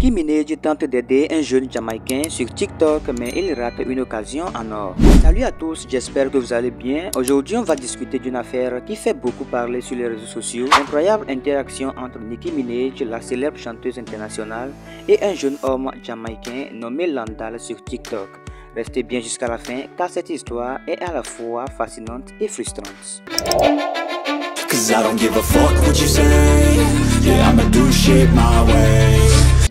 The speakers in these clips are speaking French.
Nicki Minaj tente d'aider un jeune Jamaïcain sur TikTok, mais il rate une occasion en or. Salut à tous, j'espère que vous allez bien. Aujourd'hui, on va discuter d'une affaire qui fait beaucoup parler sur les réseaux sociaux. Incroyable interaction entre Nicki Minaj, la célèbre chanteuse internationale, et un jeune homme jamaïcain nommé Landal sur TikTok. Restez bien jusqu'à la fin car cette histoire est à la fois fascinante et frustrante.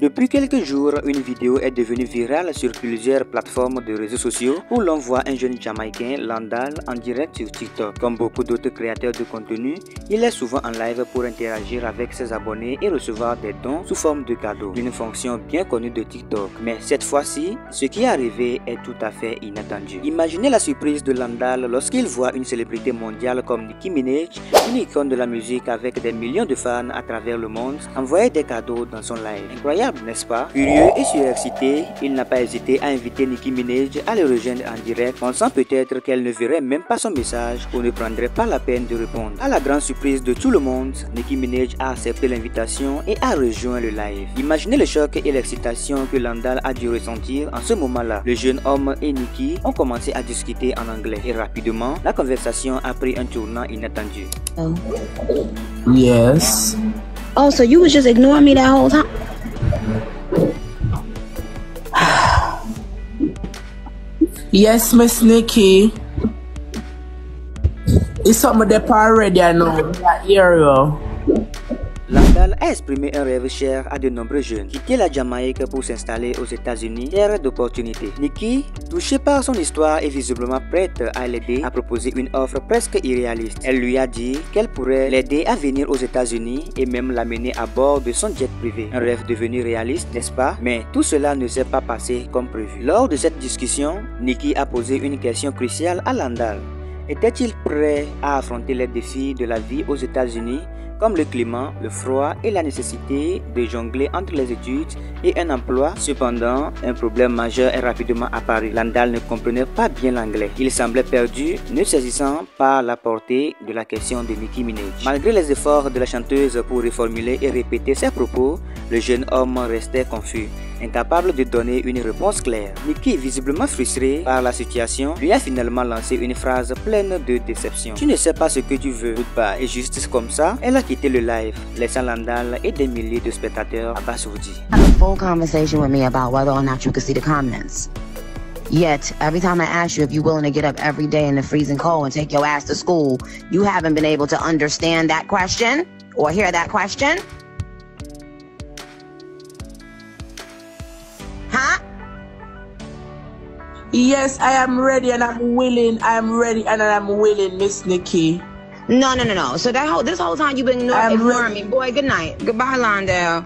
Depuis quelques jours, une vidéo est devenue virale sur plusieurs plateformes de réseaux sociaux où l'on voit un jeune Jamaïcain, Landal, en direct sur TikTok. Comme beaucoup d'autres créateurs de contenu, il est souvent en live pour interagir avec ses abonnés et recevoir des dons sous forme de cadeaux, une fonction bien connue de TikTok. Mais cette fois-ci, ce qui est arrivé est tout à fait inattendu. Imaginez la surprise de Landal lorsqu'il voit une célébrité mondiale comme Nicki Minaj, une icône de la musique avec des millions de fans à travers le monde, envoyer des cadeaux dans son live. Incroyable, n'est-ce pas? Curieux et surexcité, il n'a pas hésité à inviter Nicki Minaj à le rejoindre en direct, pensant peut-être qu'elle ne verrait même pas son message ou ne prendrait pas la peine de répondre. À la grande surprise de tout le monde, Nicki Minaj a accepté l'invitation et a rejoint le live. Imaginez le choc et l'excitation que Landal a dû ressentir en ce moment-là. Le jeune homme et Nicki ont commencé à discuter en anglais et rapidement, la conversation a pris un tournant inattendu. Oh. Yes. Oh, so you was just ignoring me that whole time? Yes, Miss Nicki. It's something that already I know that area. Landal a exprimé un rêve cher à de nombreux jeunes, quitter la Jamaïque pour s'installer aux États-Unis, terre d'opportunités. Nicki, touchée par son histoire et visiblement prête à l'aider, a proposé une offre presque irréaliste. Elle lui a dit qu'elle pourrait l'aider à venir aux États-Unis et même l'amener à bord de son jet privé. Un rêve devenu réaliste, n'est-ce pas? Mais tout cela ne s'est pas passé comme prévu. Lors de cette discussion, Nicki a posé une question cruciale à Landal. Était-il prêt à affronter les défis de la vie aux États-Unis, comme le climat, le froid et la nécessité de jongler entre les études et un emploi? Cependant, un problème majeur est rapidement apparu. Landal ne comprenait pas bien l'anglais. Il semblait perdu, ne saisissant pas la portée de la question de Nicki Minaj. Malgré les efforts de la chanteuse pour reformuler et répéter ses propos, le jeune homme restait confus, incapable de donner une réponse claire. Nicki, visiblement frustrée par la situation, lui a finalement lancé une phrase pleine de déception. Tu ne sais pas ce que tu veux, goodbye. Et juste comme ça, elle a quitté le live, laissant Landal et des milliers de spectateurs abasourdis. Had a full conversation with me about whether or not you could see the comments. Yet, every time I ask you if you're willing to get up every day in the freezing cold and take your ass to school, you haven't been able to understand that question or hear that question? Huh? Yes, I am ready and I'm willing. I am ready and I'm willing, Miss Nicki. No. So this whole time you've been ignoring me. Boy, good night. Goodbye, Landal.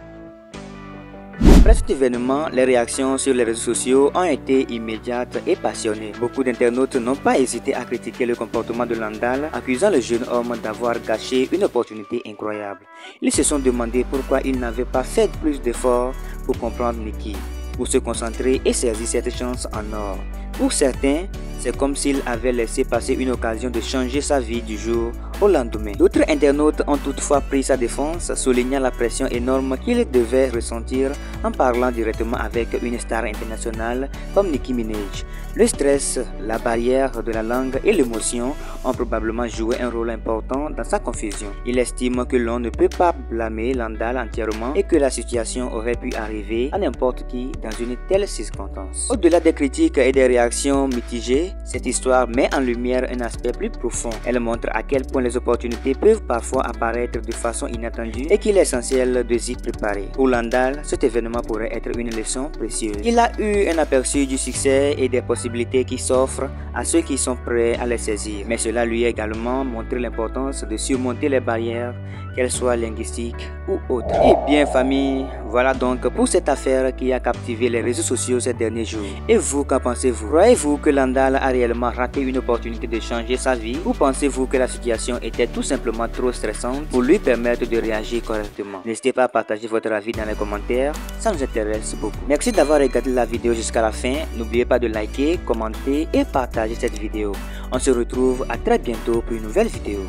Après cet événement, les réactions sur les réseaux sociaux ont été immédiates et passionnées. Beaucoup d'internautes n'ont pas hésité à critiquer le comportement de Landal, accusant le jeune homme d'avoir gâché une opportunité incroyable. Ils se sont demandé pourquoi il n'avait pas fait plus d'efforts pour comprendre Nicki, pour se concentrer et saisir cette chance en or. Pour certains, c'est comme s'il avait laissé passer une occasion de changer sa vie du jour au lendemain. D'autres internautes ont toutefois pris sa défense, soulignant la pression énorme qu'il devait ressentir en parlant directement avec une star internationale comme Nicki Minaj. Le stress, la barrière de la langue et l'émotion ont probablement joué un rôle important dans sa confusion. Il estime que l'on ne peut pas blâmer Landal entièrement et que la situation aurait pu arriver à n'importe qui dans une telle circonstance. Au-delà des critiques et des réactions mitigées, cette histoire met en lumière un aspect plus profond. Elle montre à quel point les opportunités peuvent parfois apparaître de façon inattendue et qu'il est essentiel de s'y préparer. Pour Landal, cet événement pourrait être une leçon précieuse. Il a eu un aperçu du succès et des possibilités qui s'offrent à ceux qui sont prêts à les saisir. Mais cela lui a également montré l'importance de surmonter les barrières, qu'elles soient linguistiques ou autres. Et bien famille, voilà donc pour cette affaire qui a captivé les réseaux sociaux ces derniers jours. Et vous, qu'en pensez-vous? Croyez-vous que Landal a réellement raté une opportunité de changer sa vie, ou pensez-vous que la situation était tout simplement trop stressante pour lui permettre de réagir correctement? N'hésitez pas à partager votre avis dans les commentaires, ça nous intéresse beaucoup. Merci d'avoir regardé la vidéo jusqu'à la fin. N'oubliez pas de liker, commenter et partager cette vidéo. On se retrouve à très bientôt pour une nouvelle vidéo.